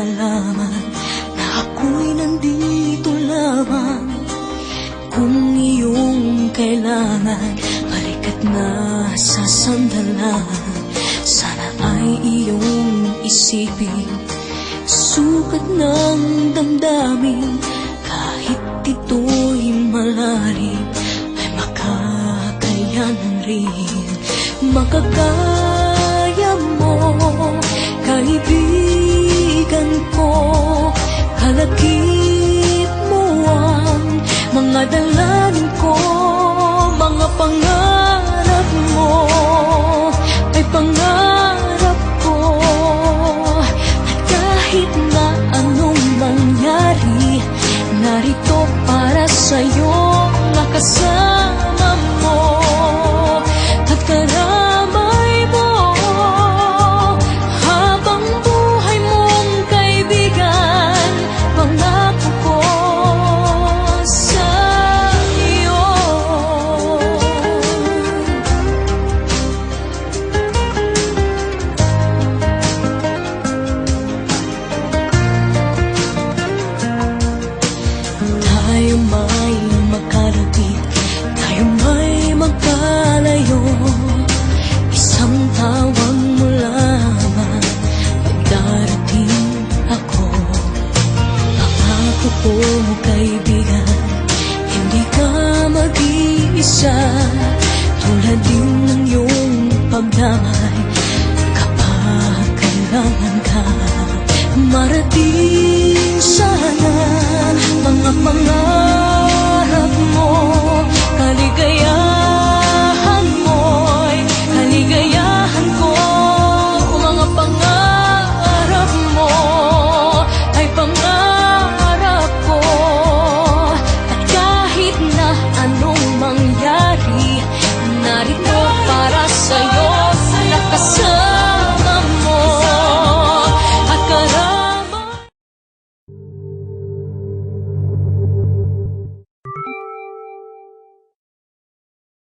malaman na ako'y nandito lamang. Kung iyong kailangan, halika't na sa sandalan. Sana ay iyong isipin, sukat ng damdamin. Kahit ito'y malalim, ay makakayanan rin. Makakaya mo, kaibigan ko. Kalakip mo ang mga dalangin ko. Mga pangarap mo ay pangarap ko. At kahit na anong mangyari, narito para sa'yo, nakasama mo at karamay mo. Habang buhay mong kaibigan, pangako ko sa'yo. Tayo may magkalapit, tayo may magkalayo. Isang tawag mo lamang, pagdarating ako. Pangako ko, kaibigan, hindi ka mag-iisa. Tulad din ng iyong pagdamay kapag kailangan ka. Marating